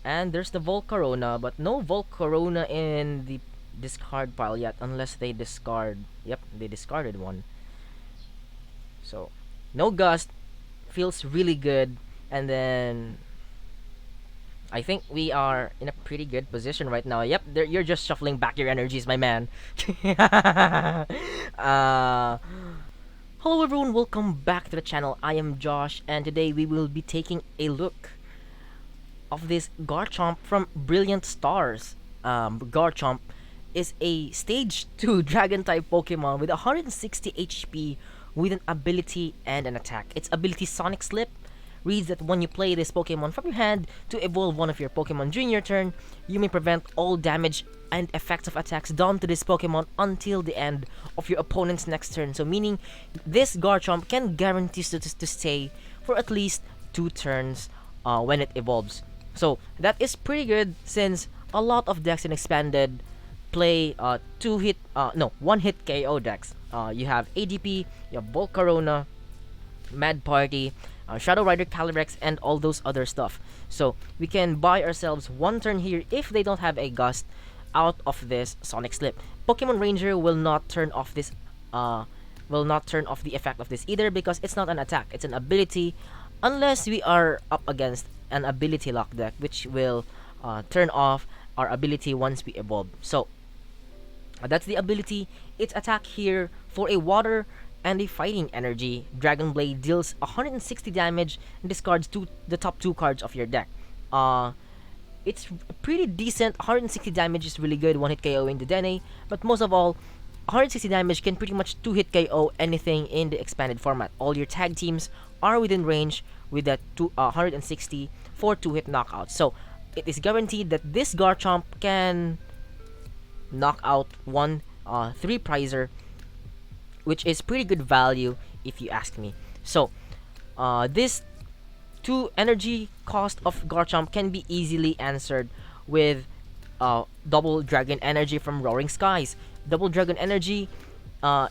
And there's the Volcarona, but no Volcarona in the discard pile yet, unless they discard. Yep, they discarded one. So, no Gust, feels really good, and then I think we are in a pretty good position right now. Yep, you're just shuffling back your energies, my man. uh, Hello everyone, welcome back to the channel. I am Josh, and today we will be taking a look of this Garchomp from Brilliant Stars. Garchomp is a stage 2 dragon type Pokemon with 160 HP with an ability and an attack. Its ability Sonic Slip reads that when you play this Pokemon from your hand to evolve one of your Pokemon during your turn, you may prevent all damage and effects of attacks done to this Pokemon until the end of your opponent's next turn. So meaning this Garchomp can guarantee to stay for at least 2 turns when it evolves. So that is pretty good since a lot of decks in Expanded play 1-hit KO decks. You have ADP, you have Volcarona, Mad Party, Shadow Rider Calyrex, and all those other stuff. So we can buy ourselves 1 turn here if they don't have a Gust out of this Sonic Slip. Pokemon Ranger will not turn off this the effect of this either because it's not an attack, it's an ability, unless we are up against an ability lock deck, which will turn off our ability once we evolve. So that's the ability. Its attack here for a water and a fighting energy. Dragon Blade deals 160 damage and discards the top 2 cards of your deck. It's pretty decent. 160 damage is really good, 1-hit KO in the Dene, but most of all, 160 damage can pretty much 2-hit KO anything in the expanded format. All your tag teams are within range with that 160 for 2-hit knockouts. So it is guaranteed that this Garchomp can knock out 1 3-prizer, which is pretty good value if you ask me. So this 2 energy cost of Garchomp can be easily answered with double dragon energy from Roaring Skies. Double dragon energy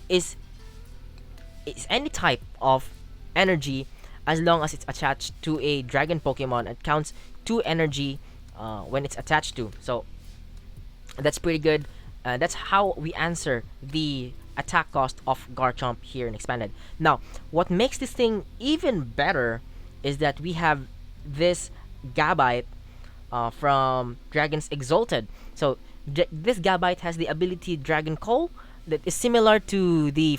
is any type of energy as long as it's attached to a dragon Pokemon. It counts 2 energy when it's attached to. So that's pretty good. That's how we answer the attack cost of Garchomp here in Expanded. Now, what makes this thing even better is that we have this Gabite from Dragon's Exalted. So this Gabite has the ability Dragon Call that is similar to the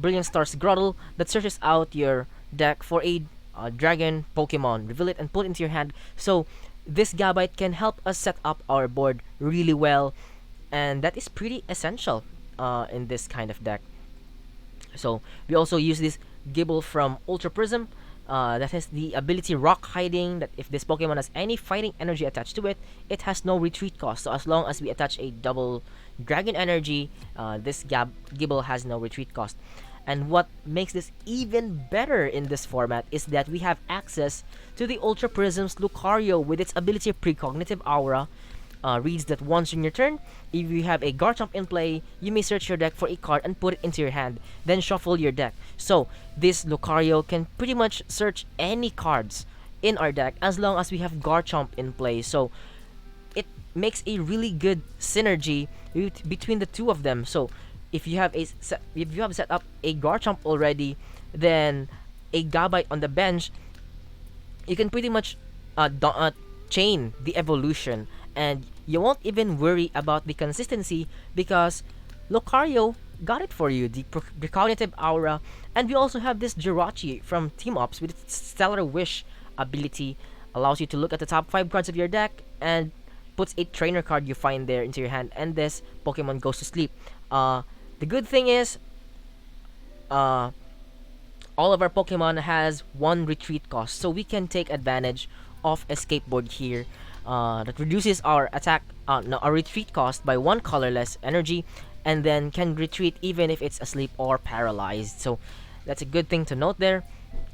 Brilliant Stars Grottle that searches out your deck for a dragon Pokemon, reveal it and put it into your hand. So this Gabite can help us set up our board really well, and that is pretty essential in this kind of deck. So we also use this Gible from Ultra Prism that has the ability Rock Hiding, that if this Pokemon has any fighting energy attached to it, it has no retreat cost. So as long as we attach a double dragon energy, this Gible has no retreat cost. And what makes this even better in this format is that we have access to the Ultra Prism's Lucario with its ability Precognitive Aura. Reads that once in your turn, if you have a Garchomp in play, you may search your deck for a card and put it into your hand, then shuffle your deck. So this Lucario can pretty much search any cards in our deck as long as we have Garchomp in play. So it makes a really good synergy between the two of them. So if you have set up a Garchomp already, then a Gabite on the bench, you can pretty much chain the evolution, and you won't even worry about the consistency because Lucario got it for you, the Precognitive Aura. And we also have this Jirachi from Team Ups with its Stellar Wish ability, allows you to look at the top 5 cards of your deck and puts a trainer card you find there into your hand, and this Pokemon goes to sleep. The good thing is all of our Pokemon has 1 retreat cost, so we can take advantage of Escape Board here. That reduces our our retreat cost by 1 colorless energy, and then can retreat even if it's asleep or paralyzed. So that's a good thing to note there.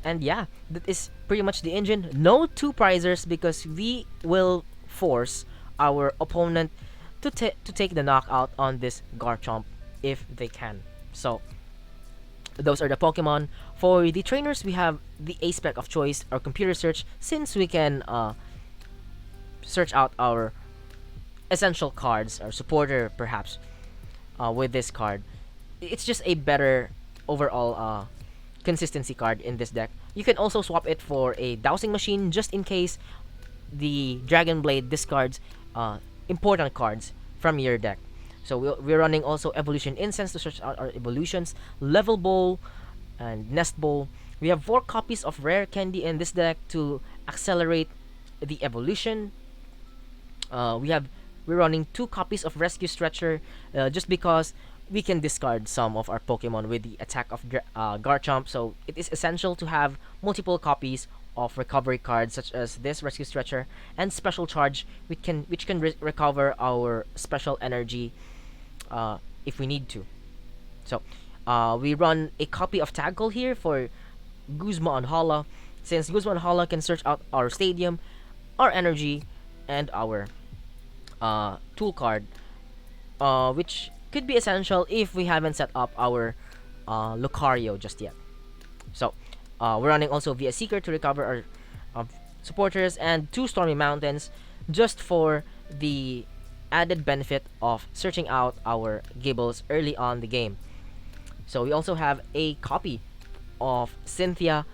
And yeah, that is pretty much the engine. No 2-prizers because we will force our opponent to take the knockout on this Garchomp if they can. So those are the Pokemon. For the trainers, we have the A-Spec of choice or Computer Search, since we can search out our essential cards or supporter perhaps with this card. It's just a better overall consistency card in this deck. You can also swap it for a dowsing machine just in case the Dragon Blade discards important cards from your deck. So we're running also Evolution Incense to search out our evolutions, Level Bowl, and Nest Bowl. We have 4 copies of Rare Candy in this deck to accelerate the evolution. We're running 2 copies of Rescue Stretcher just because we can discard some of our Pokemon with the attack of Garchomp. So it is essential to have multiple copies of recovery cards such as this Rescue Stretcher and Special Charge, which can recover our special energy if we need to. So we run a copy of Tag Call here for Guzma and Hala, since Guzma and Hala can search out our Stadium, our Energy, and our tool card, which could be essential if we haven't set up our Lucario just yet. So we're running also via Seeker to recover our supporters and 2 Stormy Mountains just for the added benefit of searching out our Gibles early on the game. So we also have a copy of Cynthia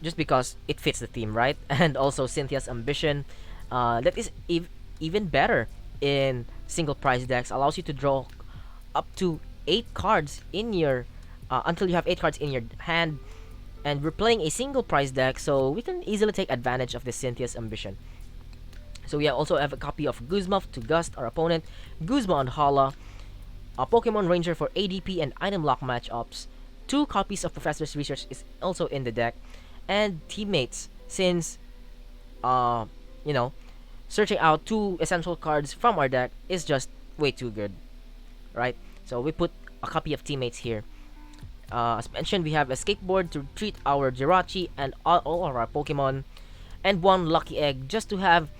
just because it fits the theme, right? And also Cynthia's Ambition that is even better in single prize decks, allows you to draw up to 8 cards in your until you have 8 cards in your hand, and we're playing a single prize deck, so we can easily take advantage of the Cynthia's Ambition. So we also have a copy of Guzma to gust our opponent, Guzma and Hala, a Pokemon Ranger for ADP and item lock matchups. 2 copies of Professor's Research is also in the deck, and Teammates, since you know, searching out 2 essential cards from our deck is just way too good, right? So we put a copy of Teammates here. As mentioned, we have a skateboard to treat our Jirachi and all of our Pokemon, and 1 lucky egg just to have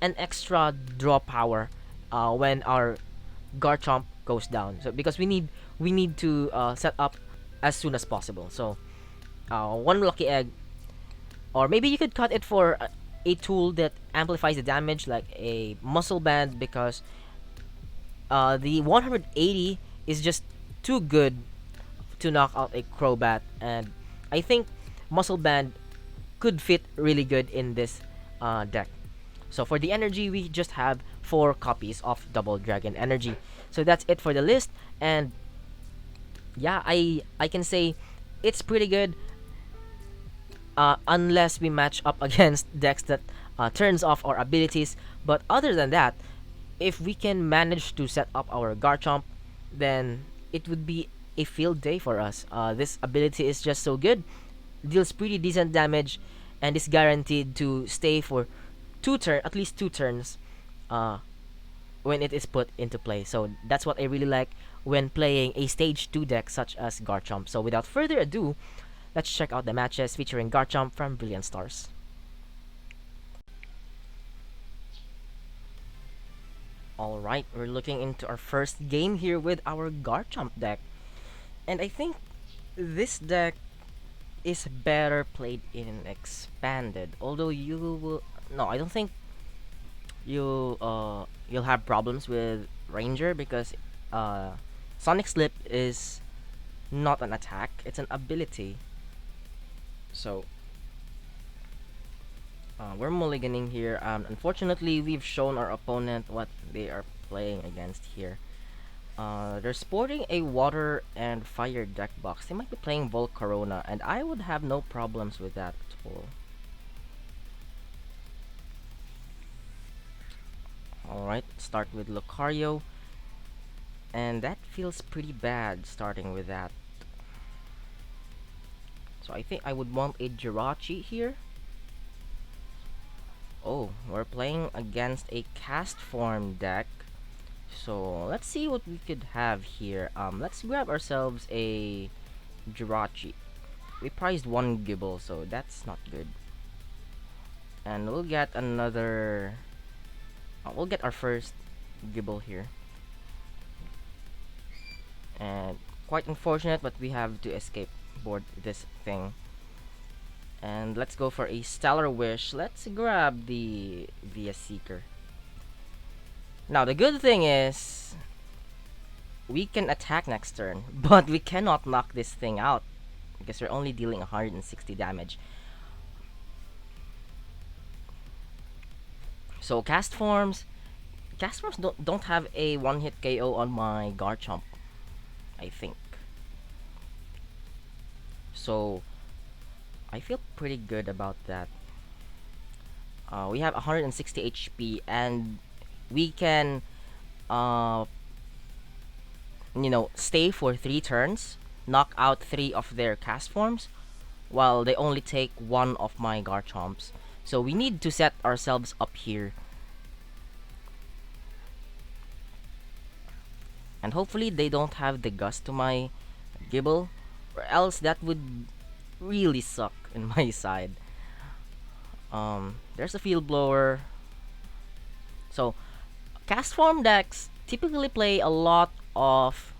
an extra draw power when our Garchomp goes down. So because we need to set up as soon as possible. So 1 lucky egg, or maybe you could cut it for a tool that amplifies the damage like a muscle band, because the 180 is just too good to knock out a Crobat, and I think muscle band could fit really good in this deck. So for the energy, we just have 4 copies of Double Dragon Energy. So that's it for the list, and yeah, I can say it's pretty good, unless we match up against decks that turns off our abilities. But other than that, if we can manage to set up our Garchomp, then it would be a field day for us. This ability is just so good, deals pretty decent damage, and is guaranteed to stay for at least 2 turns when it is put into play. So that's what I really like when playing a stage 2 deck such as Garchomp. So without further ado, let's check out the matches featuring Garchomp from Brilliant Stars. Alright, we're looking into our first game here with our Garchomp deck. And I think this deck is better played in Expanded. Although you will... No, I don't think you'll have problems with Ranger, because Sonic Slip is not an attack, it's an ability. So we're mulliganing here. Unfortunately, we've shown our opponent what they are playing against here. They're sporting a water and fire deck box. They might be playing Volcarona, and I would have no problems with that at all. Alright, start with Lucario, and that feels pretty bad starting with that. So I think I would want a Jirachi here. Oh, we're playing against a Castform deck. So let's see what we could have here. Let's grab ourselves a Jirachi. We prized 1 Gible, so that's not good. And we'll get another... we'll get our first Gible here. And quite unfortunate, but we have to escape board this thing. And let's go for a Stellar Wish. Let's grab the VS Seeker. Now, the good thing is we can attack next turn, but we cannot knock this thing out because we're only dealing 160 damage. So Castforms don't have a one-hit KO on my Garchomp, I think. So I feel pretty good about that. We have 160 HP, and we can, stay for 3 turns, knock out 3 of their Castforms, while they only take 1 of my Garchomps. So we need to set ourselves up here. And hopefully they don't have the gust to my Gible, or else that would really suck in my side. There's a Field Blower. So Castform decks typically play a lot of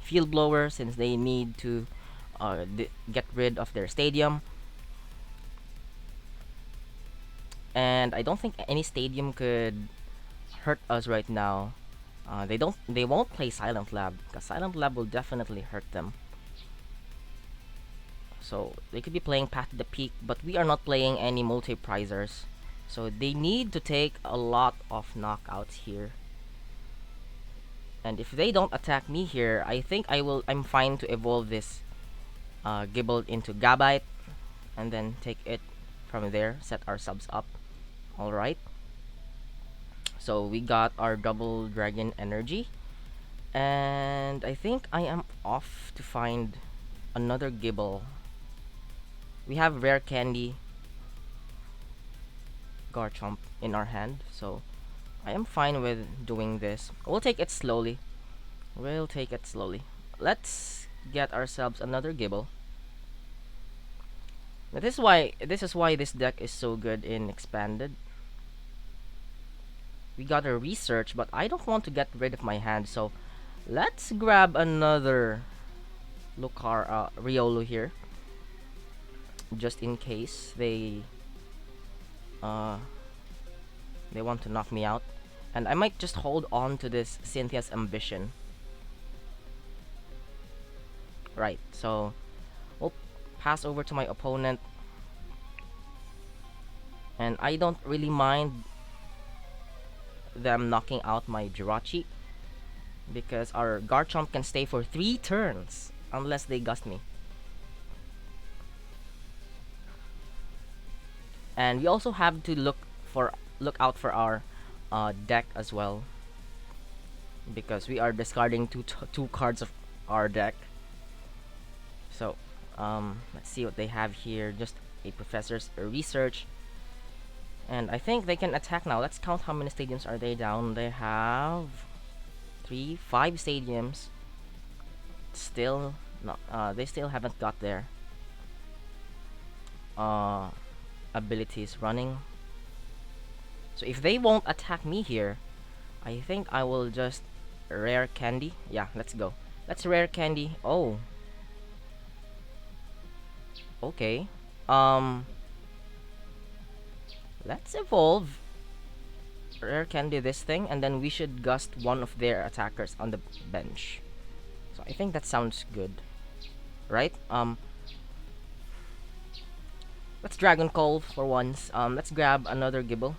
Field Blower since they need to get rid of their stadium. And I don't think any stadium could hurt us right now. They won't play Silent Lab because Silent Lab will definitely hurt them. So they could be playing Path to the Peak, but we are not playing any multi-prizers. So they need to take a lot of knockouts here. And if they don't attack me here, I think I'm fine to evolve this Gible into Gabite and then take it from there, set our subs up. Alright. So we got our double dragon energy. And I think I am off to find another Gible. We have Rare Candy Garchomp in our hand, so I am fine with doing this. We'll take it slowly. Let's get ourselves another Gible. Now this is why this deck is so good in Expanded. We got a research, but I don't want to get rid of my hand, so let's grab another Riolu here, just in case they want to knock me out. And I might just hold on to this Cynthia's Ambition. Right, so we'll pass over to my opponent. And I don't really mind them knocking out my Jirachi, because our Garchomp can stay for 3 turns unless they gust me. And we also have to look out for our deck as well, because we are discarding two cards of our deck. So let's see what they have here. Just a Professor's Research. And I think they can attack now. Let's count how many stadiums are they down. They have 5 stadiums. Still not. They still haven't got their abilities running. So if they won't attack me here, I think I will just Rare Candy. Yeah, let's go. Let's Rare Candy. Oh. Okay. Let's evolve Rare Candy this thing, and then we should gust one of their attackers on the bench. So I think that sounds good, right? Let's Dragon Call for once. Let's grab another Gible.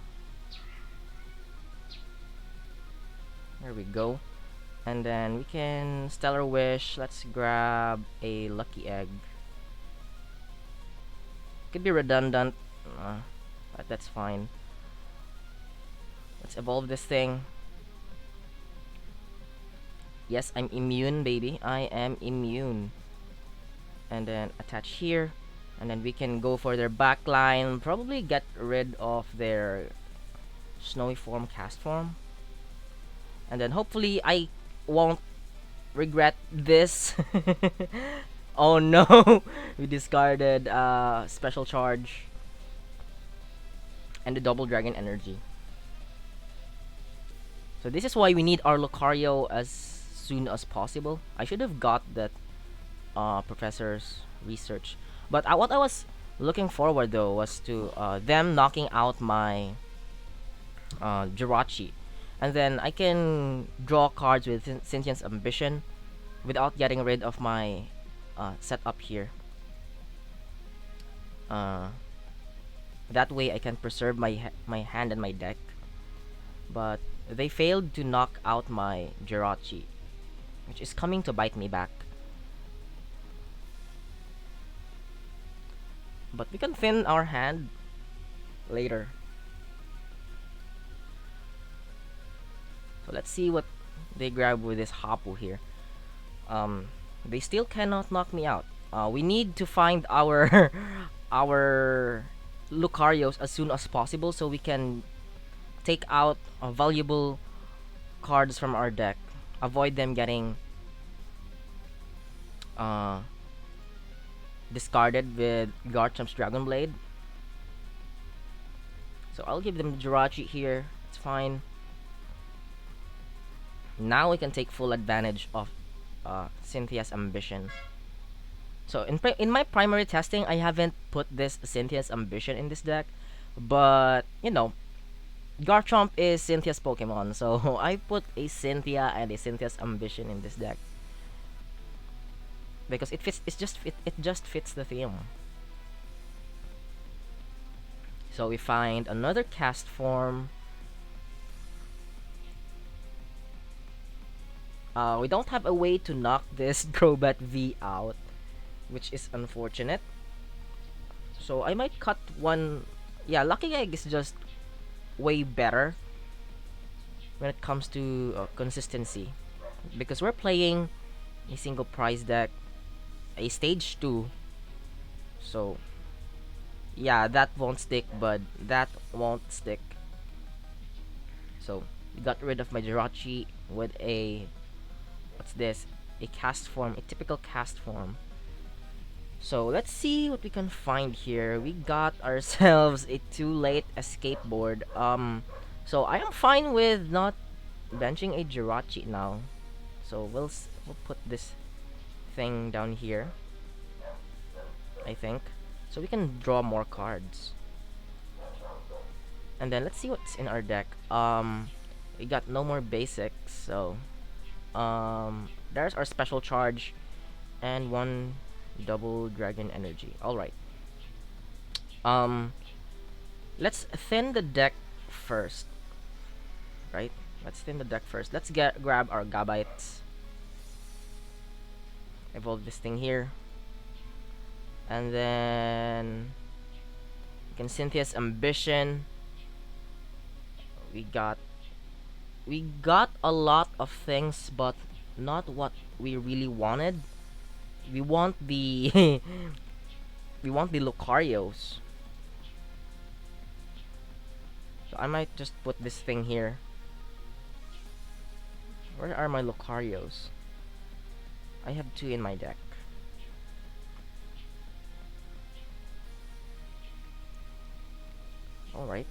There we go. And then we can Stellar Wish. Let's grab a Lucky Egg. Could be redundant, but that's fine. Let's evolve this thing. Yes, I'm immune, baby. I am immune. And then attach here. And then we can go for their back line. Probably get rid of their Snowy Form, Castform. And then hopefully I won't regret this. Oh no! We discarded Special Charge and the double dragon energy. So this is why we need our Lucario as soon as possible. I should have got that Professor's Research. But what I was looking forward though was to them knocking out my Jirachi, and then I can draw cards with Sentience Ambition without getting rid of my setup here. Uh, that way I can preserve my hand and my deck. But they failed to knock out my Jirachi, which is coming to bite me back. But we can thin our hand later. So let's see what they grab with this Hapu here. They still cannot knock me out. We need to find our our Lucarios as soon as possible so we can take out valuable cards from our deck. Avoid them getting discarded with Garchomp's Dragon Blade. So I'll give them the Jirachi here. It's fine. Now we can take full advantage of Cynthia's Ambition. So in my primary testing, I haven't put this Cynthia's Ambition in this deck, but you know, Garchomp is Cynthia's Pokemon, so I put a Cynthia and a Cynthia's Ambition in this deck because it fits. It just fits the theme. So we find another Castform. We don't have a way to knock this Dragonite V out, which is unfortunate. So I might cut one. Yeah, Lucky Egg is just way better when it comes to consistency, because we're playing a single prize deck, a stage 2. So yeah, that won't stick, bud. That won't stick. So we got rid of my Jirachi with a, what's this? A Castform, a typical Castform. So let's see what we can find here. We got ourselves a too late escape board. So I am fine with not benching a Jirachi now. So we'll put this thing down here, I think, so we can draw more cards. And then let's see what's in our deck. We got no more basics, so there's our special charge and one double dragon energy. All right. Let's thin the deck first. Right? Let's thin the deck first. Let's grab our Gabites. Evolve this thing here. And then we can Cynthia's Ambition. We got a lot of things, but not what we really wanted. We want the we want the Lucarios. So I might just put this thing here. Where are my Lucarios? I have 2 in my deck. Alright.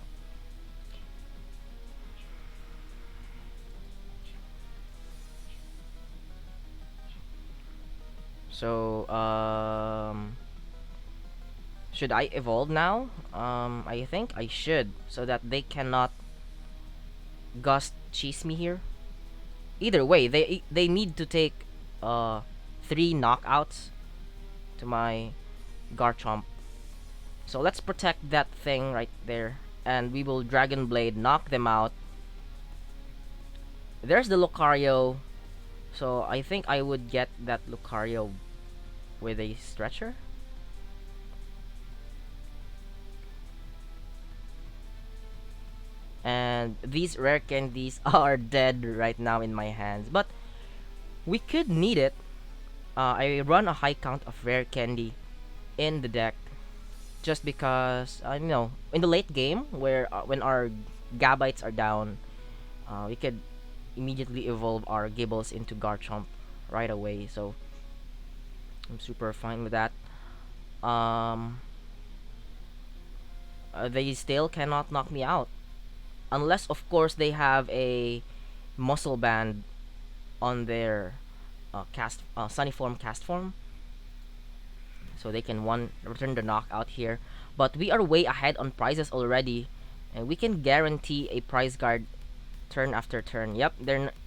So, should I evolve now? I think I should, so that they cannot gust cheese me here. Either way, they need to take 3 knockouts to my Garchomp. So let's protect that thing right there, and we will Dragon Blade knock them out. There's the Lucario, so I think I would get that Lucario with a stretcher. And these rare candies are dead right now in my hands, but we could need it. I run a high count of rare candy in the deck just because you know, in the late game where when our Gabites are down, we could immediately evolve our Gibles into Garchomp right away. So I'm super fine with that. They still cannot knock me out, unless of course they have a muscle band on their Sunnyform Castform. so they can return the knockout here. But we are way ahead on prizes already, and we can guarantee a prize guard turn after turn. Yep,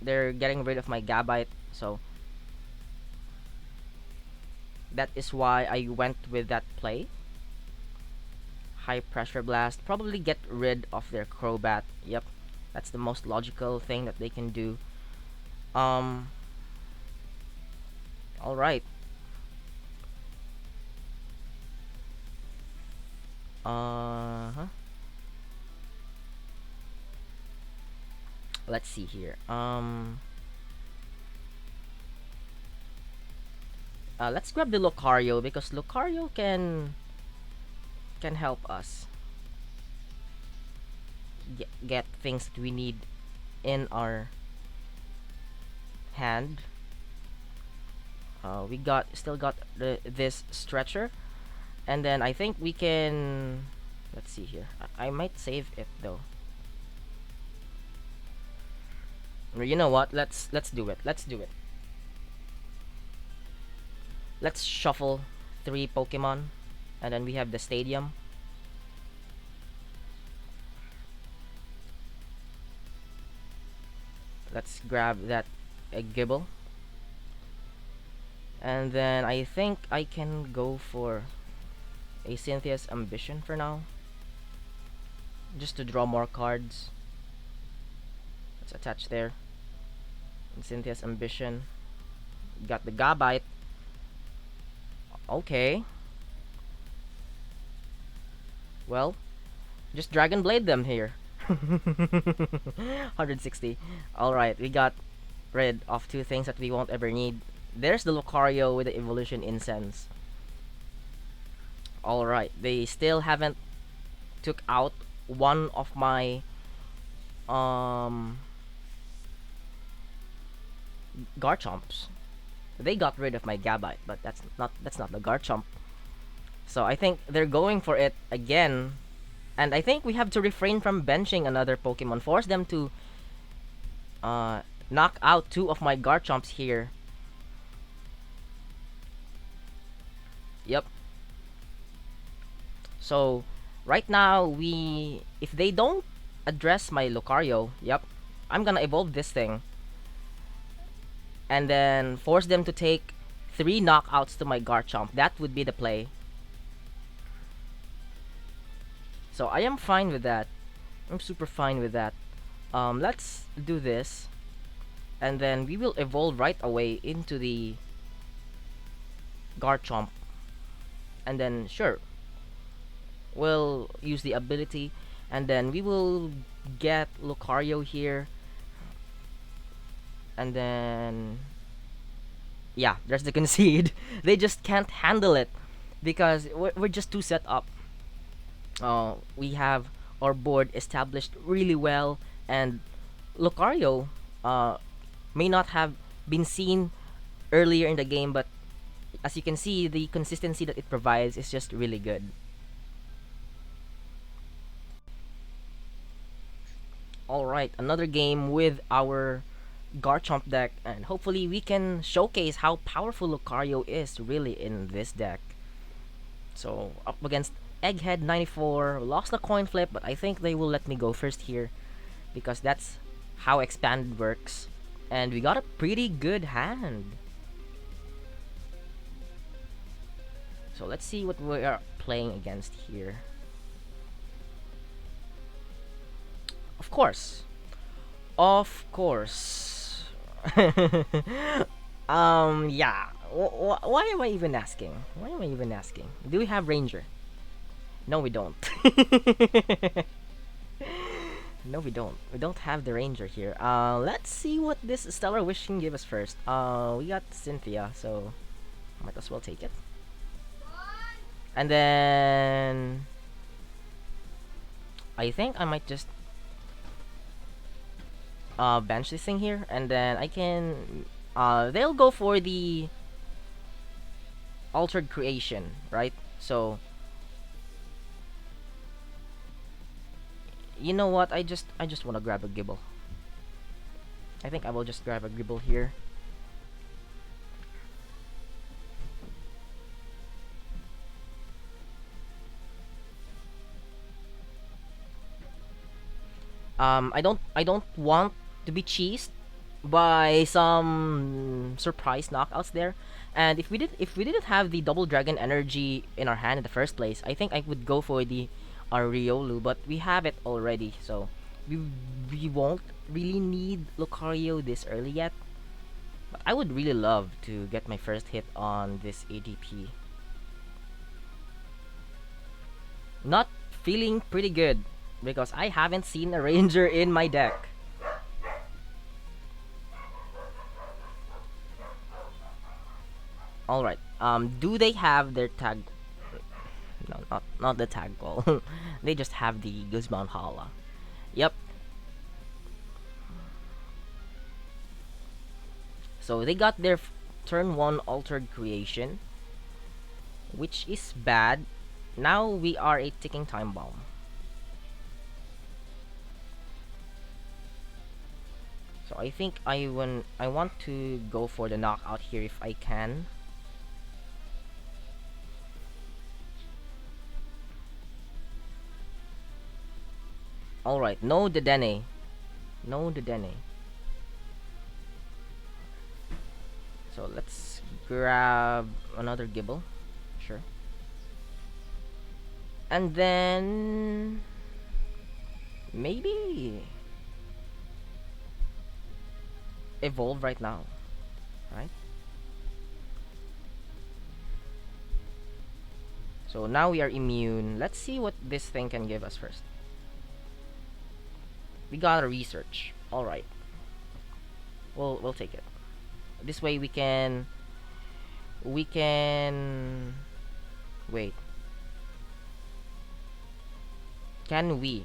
they're getting rid of my Gabite, so that is why I went with that play. High pressure blast, probably get rid of their Crobat. Yep, that's the most logical thing that they can do. All right. Let's see here. Let's grab the Lucario because Lucario can help us get things that we need in our hand. We still got this stretcher, and then I think we can. Let's see here. I might save it though. You know what? Let's do it. Let's do it. Let's shuffle 3 Pokemon, and then we have the stadium. Let's grab that Gible. And then I think I can go for a Cynthia's Ambition for now, just to draw more cards. Let's attach there. And Cynthia's Ambition. Got the Gabite. Okay. Well, just Dragon Blade them here. 160. Alright, we got rid of 2 things that we won't ever need. There's the Lucario with the Evolution Incense. Alright, they still haven't took out one of my Garchomps. They got rid of my Gabite, but that's not the Garchomp. So I think they're going for it again. And I think we have to refrain from benching another Pokemon. Force them to knock out 2 of my Garchomps here. Yep. So right now if they don't address my Lucario, yep, I'm gonna evolve this thing. And then force them to take 3 knockouts to my Garchomp. That would be the play. So I am fine with that. I'm super fine with that. Let's do this. And then we will evolve right away into the Garchomp. And then, sure, we'll use the ability. And then we will get Lucario here. And then, yeah, there's the concede. They just can't handle it because we're just too set up. We have our board established really well, and Lucario may not have been seen earlier in the game, but as you can see, the consistency that it provides is just really good. Alright, another game with our Garchomp deck, and hopefully we can showcase how powerful Lucario is really in this deck. So, up against Egghead 94, lost the coin flip, but I think they will let me go first here because that's how Expanded works. And we got a pretty good hand. So let's see what we are playing against here. Of course. Yeah. Why am I even asking? Why am I even asking? Do we have Ranger? No, we don't. No, we don't. We don't have the Ranger here. Let's see what this Stellar Wish can give us first. We got Cynthia, so might as well take it. And then I think I might just bench this thing here, and then I can they'll go for the Altered Creation, right? So you know what? I just want to grab a Gible. I think I will just grab a Gible here. I don't want to be cheesed by some surprise knockouts there. And if we didn't have the double dragon energy in our hand in the first place, I think I would go for the Riolu, but we have it already, so we we won't really need Lucario this early yet. But I would really love to get my first hit on this ADP. Not feeling pretty good because I haven't seen a ranger in my deck. All right. Do they have their tag? No, not the tag ball. They just have the Guzman Hala. Yep. So they got their turn one altered creation, which is bad. Now we are a ticking time bomb. So I think I want to go for the knockout here if I can. Alright, no Dedenne. No Dedenne. So let's grab another Gible. Sure. And then maybe evolve right now. Right? So now we are immune. Let's see what this thing can give us first. We gotta research. Alright. We'll take it. This way we can wait. Can we?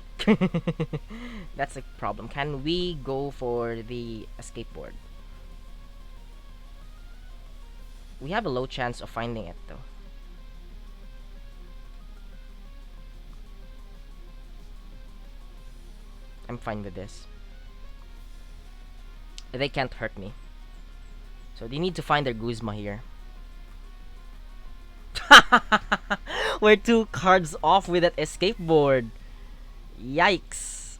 That's a problem. Can we go for the escape board? We have a low chance of finding it though. I'm fine with this. They can't hurt me. So they need to find their Guzma here. We're 2 cards off with that escape board. Yikes.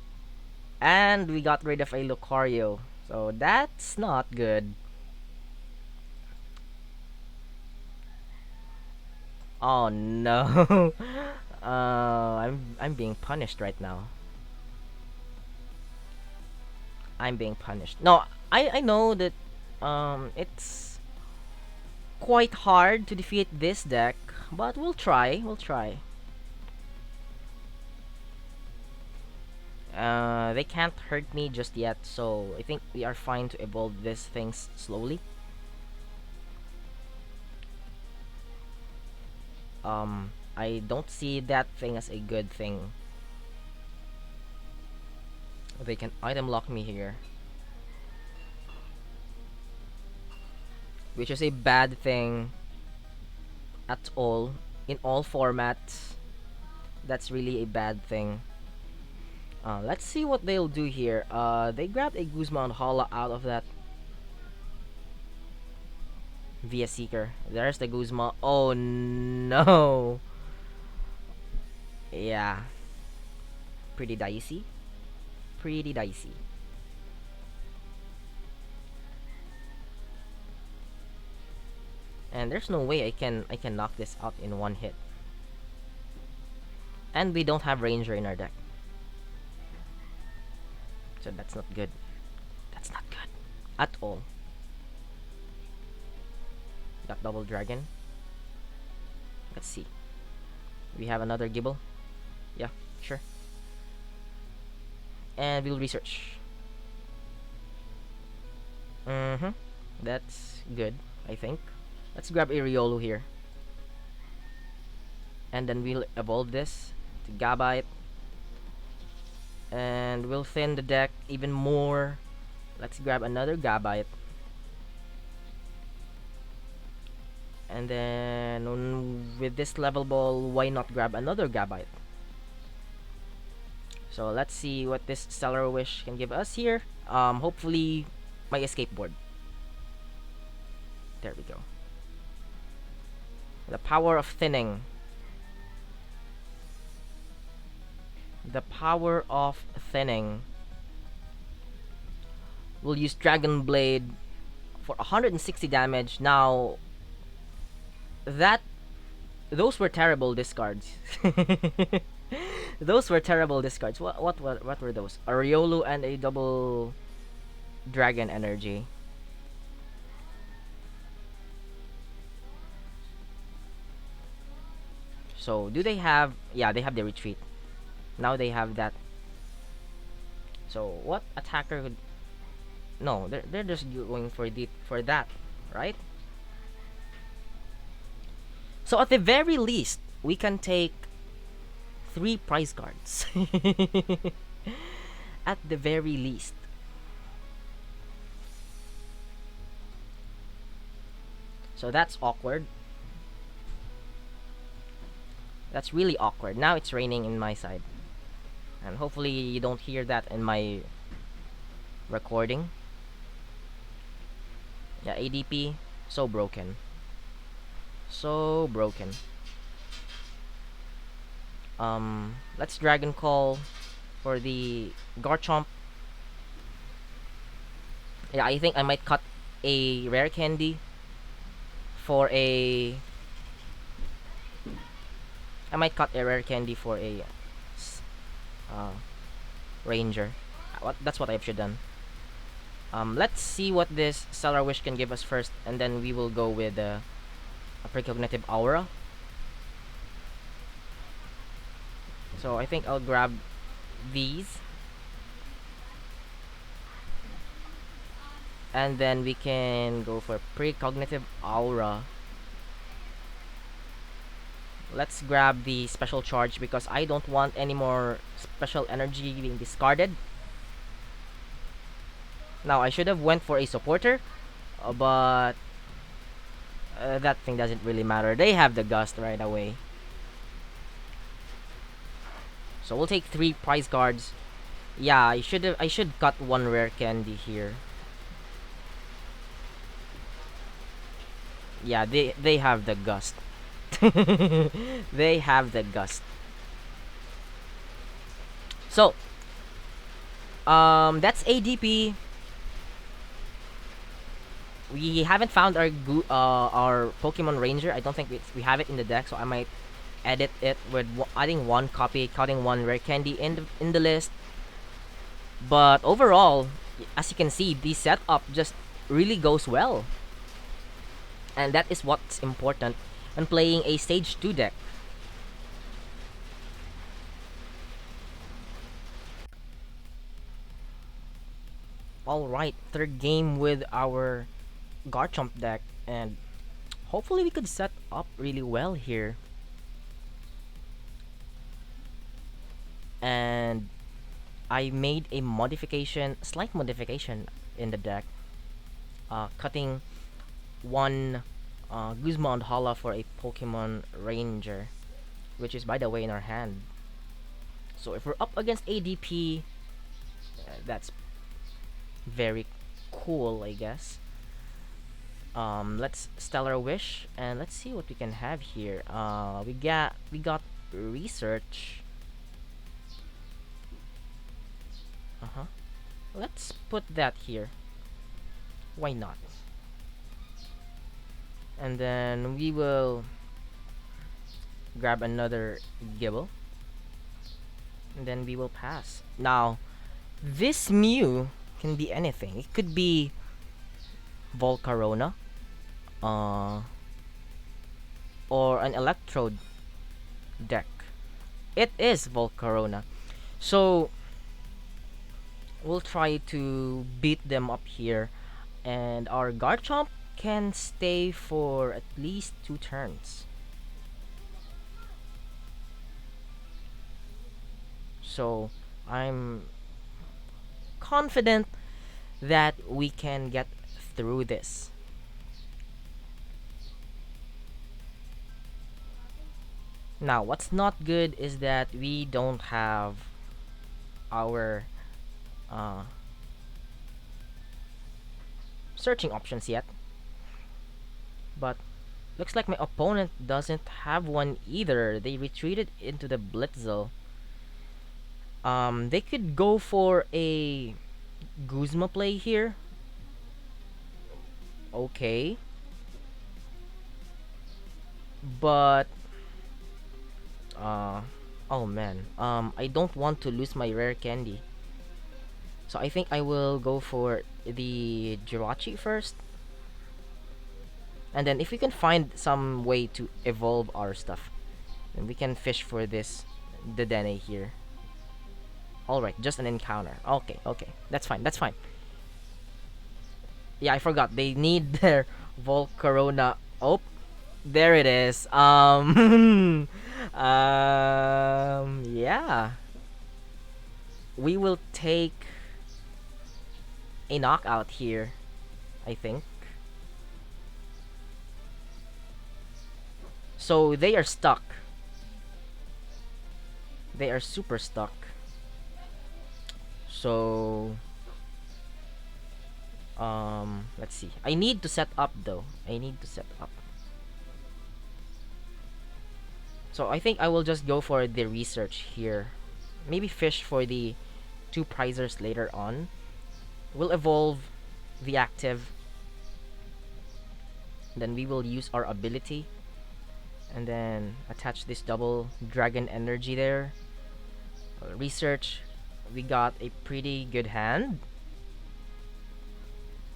And we got rid of a Lucario. So that's not good. Oh no. I'm being punished right now. I'm being punished. No, I know that it's quite hard to defeat this deck, but we'll try. We'll try. They can't hurt me just yet, so I think we are fine to evolve these things slowly. I don't see that thing as a good thing. They can item lock me here, which is a bad thing at all. In all formats, that's really a bad thing. Let's see what they'll do here. They grabbed a Guzman Hala out of that via Seeker. There's the Guzma. Oh no. Yeah. Pretty dicey. Pretty dicey. And there's no way I can knock this out in one hit. And we don't have Ranger in our deck. So that's not good. That's not good at all. Got double dragon. Let's see. We have another Gible. Yeah, sure. And we'll research. That's good, I think. Let's grab a Riolu here. And then we'll evolve this to Gabite. And we'll thin the deck even more. Let's grab another Gabite. And then with this level ball, why not grab another Gabite? So let's see what this Stellar Wish can give us here. Hopefully my escape board. There we go. The power of thinning. The power of thinning. We'll use Dragon Blade for 160 damage. Now, that those were terrible discards. Those were terrible discards. What were those? A Riolu and a double Dragon Energy. So, do they have... Yeah, they have the retreat. Now they have that. So, what attacker could... No, they're just going for that, right? So, at the very least, we can take 3 prize cards. At the very least. So, that's awkward. That's really awkward. Now it's raining in my side. And hopefully you don't hear that in my recording. Yeah, ADP, so broken. So broken. Let's Dragon Call for the Garchomp. Yeah, I think I might cut a Rare Candy for a... I might cut a Rare Candy for a Ranger. That's what I should done. Let's see what this Stellar Wish can give us first, and then we will go with a Precognitive Aura. So I think I'll grab these, and then we can go for Precognitive Aura. Let's grab the Special Charge because I don't want any more special energy being discarded. Now I should have went for a supporter, but that thing doesn't really matter. They have the Gust right away. So we'll take 3 prize cards. Yeah, I should cut 1 Rare Candy here. Yeah, they have the Gust. They have the Gust. So that's ADP. We haven't found our Pokemon Ranger. I don't think we have it in the deck, so I might edit it with adding 1 copy, cutting 1 Rare Candy in the list. But overall, as you can see, the setup just really goes well, and that is what's important when playing a Stage 2 deck. Alright, third game with our Garchomp deck, and hopefully we could set up really well here. And I made a slight modification in the deck, cutting 1 Guzma and Hala for a Pokemon Ranger, which is by the way in our hand. So if we're up against ADP, that's very cool, I guess. Let's Stellar Wish and let's see what we can have here. We got Research. Let's put that here. Why not? And then we will grab another Gible, and then we will pass. Now, this Mew can be anything. It could be Volcarona, or an Electrode deck. It is Volcarona, so we'll try to beat them up here, and our Garchomp can stay for at least 2 turns. So I'm confident that we can get through this. Now, what's not good is that we don't have our searching options yet. But looks like my opponent doesn't have one either. They retreated into the Blitzel. They could go for a Guzma play here. Okay. But uh oh man. I don't want to lose my rare candy. So I think I will go for the Jirachi first. And then if we can find some way to evolve our stuff, then we can fish for this the Dene here. Alright, just an encounter. Okay, okay. That's fine, that's fine. Yeah, I forgot. They need their Volcarona. Oh, there it is. Yeah. We will take a knockout here, I think. So they are stuck. They are super stuck. So let's see. I need to set up though. I need to set up. So I think I will just go for the research here. Maybe fish for the two prizers later on. We'll evolve the active. Then we will use our ability. And then attach this double dragon energy there. Research. We got a pretty good hand.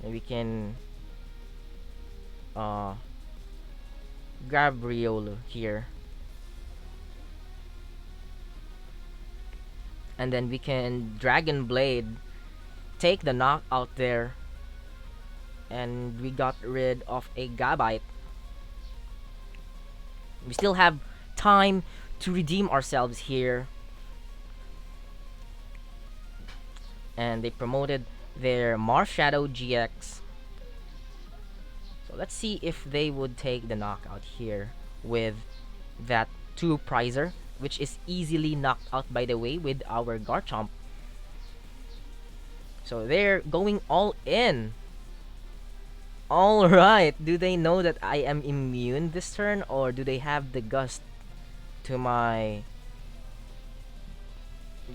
And we can grab Riolu here. And then we can Dragon Blade, take the knockout there. And we got rid of a Gabite. We still have time to redeem ourselves here. And they promoted their Marshadow GX. So let's see if they would take the knockout here with that 2 prizer, which is easily knocked out by the way with our Garchomp. So they're going all in. Alright, do they know that I am immune this turn, or do they have the gust to my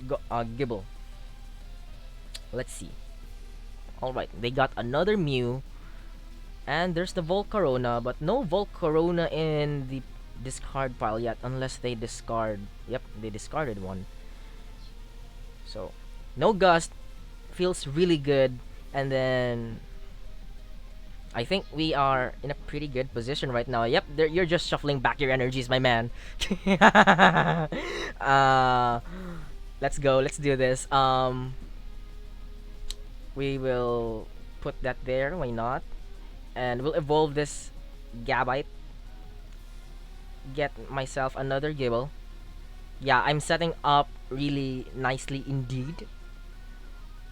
Gible? Let's see. Alright, they got another Mew. And there's the Volcarona, but no Volcarona in the discard pile yet, unless they discard. Yep, they discarded one. So, no Gust. Feels really good. And then I think we are in a pretty good position right now. Yep, you're just shuffling back your energies, my man. Let's go. Let's do this. We will put that there. Why not? And we'll evolve this Gabite. Get myself another Gible. Yeah, I'm setting up really nicely indeed.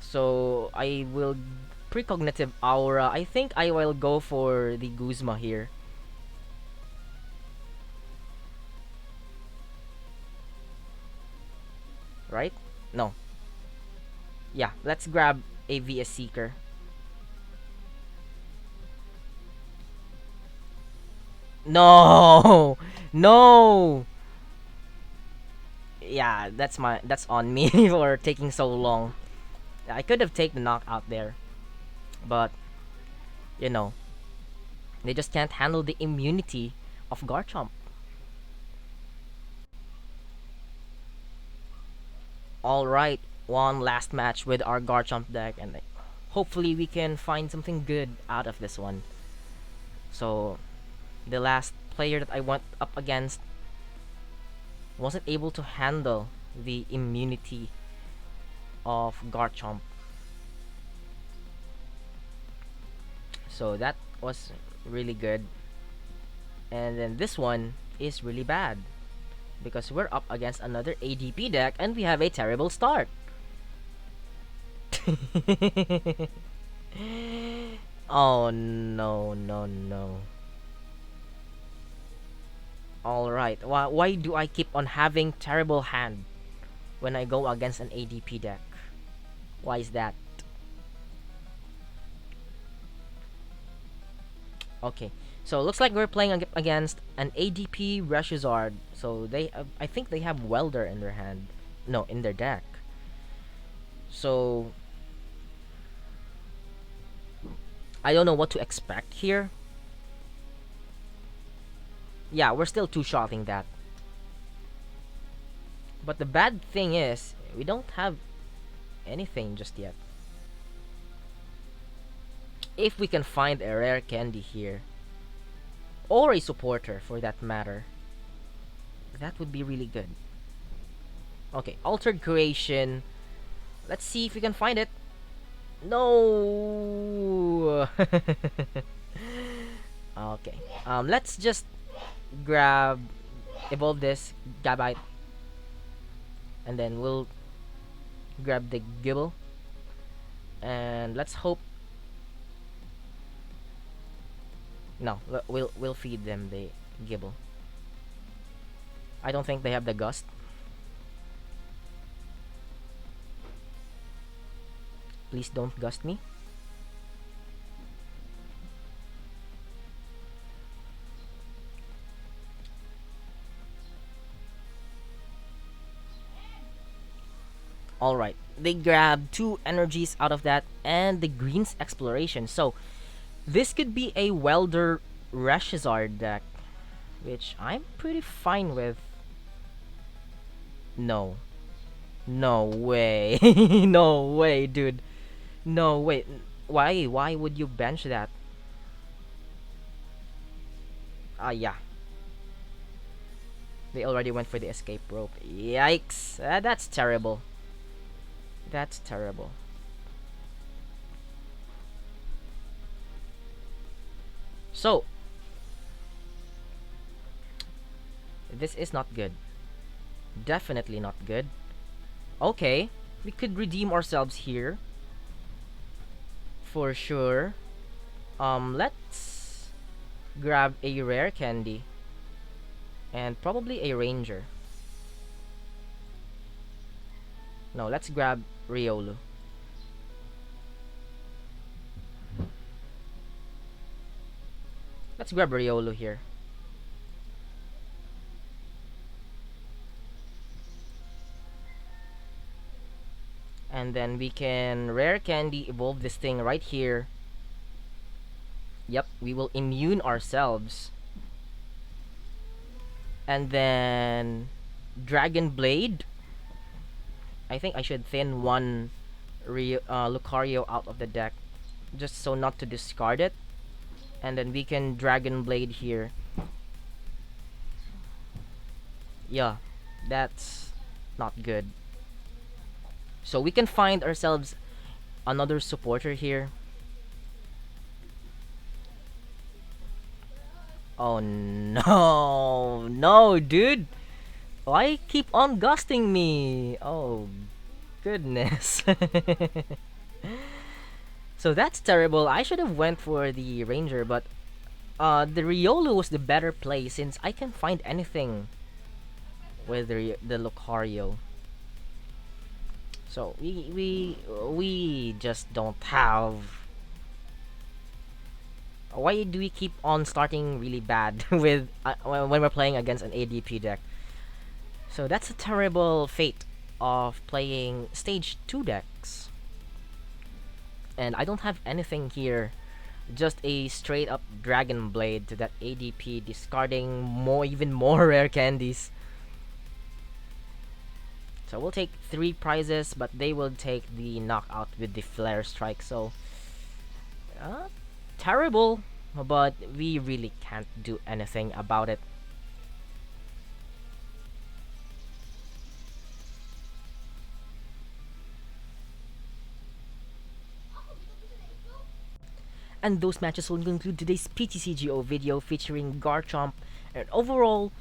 So I will Precognitive Aura. I think I will go for the Guzma here. Right? No. Yeah, let's grab a VS Seeker. No! No! Yeah, that's on me for taking so long. I could have taken the knockout there. But you know, they just can't handle the immunity of Garchomp. Alright, one last match with our Garchomp deck, and hopefully we can find something good out of this one. So the last player that I went up against wasn't able to handle the immunity of Garchomp. So that was really good. And then this one is really bad, because we're up against another ADP deck and we have a terrible start. Oh no, no, no. Alright, why do I keep on having terrible hand when I go against an ADP deck? Why is that? Okay, so looks like we're playing against an ADP ReshiZard. So they, I think they have Welder in their hand. No, in their deck. So I don't know what to expect here. Yeah, we're still two-shotting that. But the bad thing is, we don't have anything just yet. If we can find a rare candy here, or a supporter for that matter, that would be really good. Okay, altered creation. Let's see if we can find it. No. Okay. Let's just grab, evolve this Gabite, and then we'll grab the Gible, and let's hope. No, we'll feed them the Gible. I don't think they have the gust. Please don't gust me. Alright, they grab 2 energies out of that and the green's exploration. So, this could be a welder ReshiZard deck, which I'm pretty fine with. No. No way. No way, dude. No way. Why? Why would you bench that? Yeah. They already went for the escape rope. Yikes. That's terrible. That's terrible. So, this is not good. Definitely not good. Okay, we could redeem ourselves here. For sure. Let's grab a rare candy. And probably a ranger. No, let's grab Riolu. Let's grab Riolu here. And then we can rare candy evolve this thing right here. Yep, we will immune ourselves. And then Dragon Blade. I think I should thin one Lucario out of the deck, just so not to discard it. And then we can Dragon Blade here. Yeah, that's not good. So we can find ourselves another supporter here. Oh no, no, dude. Why keep on gusting me? Oh, goodness. So that's terrible. I should have went for the Ranger, but the Riolu was the better play since I can find anything with the Lucario. So we just don't have. Why do we keep on starting really bad with when we're playing against an ADP deck? So that's a terrible fate of playing stage 2 decks. And I don't have anything here. Just a straight up Dragon Blade to that ADP, discarding even more rare candies. So we'll take 3 prizes, but they will take the knockout with the Flare Strike. So, terrible, but we really can't do anything about it. And those matches will conclude today's PTCGO video featuring Garchomp. And overall,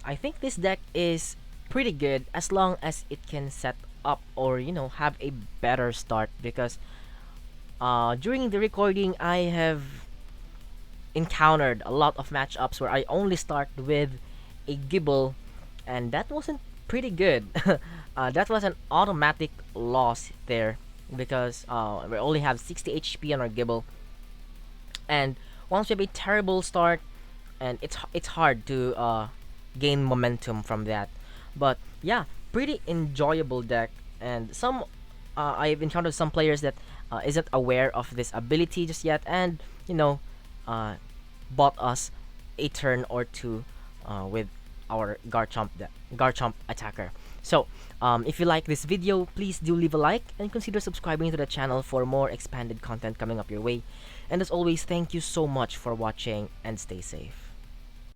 I think this deck is pretty good as long as it can set up or have a better start, because during the recording I have encountered a lot of matchups where I only start with a Gible, and that wasn't pretty good. That was an automatic loss there because we only have 60 HP on our Gible, and once we have a terrible start, and it's hard to gain momentum from that. But yeah, pretty enjoyable deck, and I've encountered some players that isn't aware of this ability just yet, and uh, bought us a turn or two with our Garchomp attacker. So, if you like this video, please do leave a like and consider subscribing to the channel for more expanded content coming up your way. And as always, thank you so much for watching and stay safe.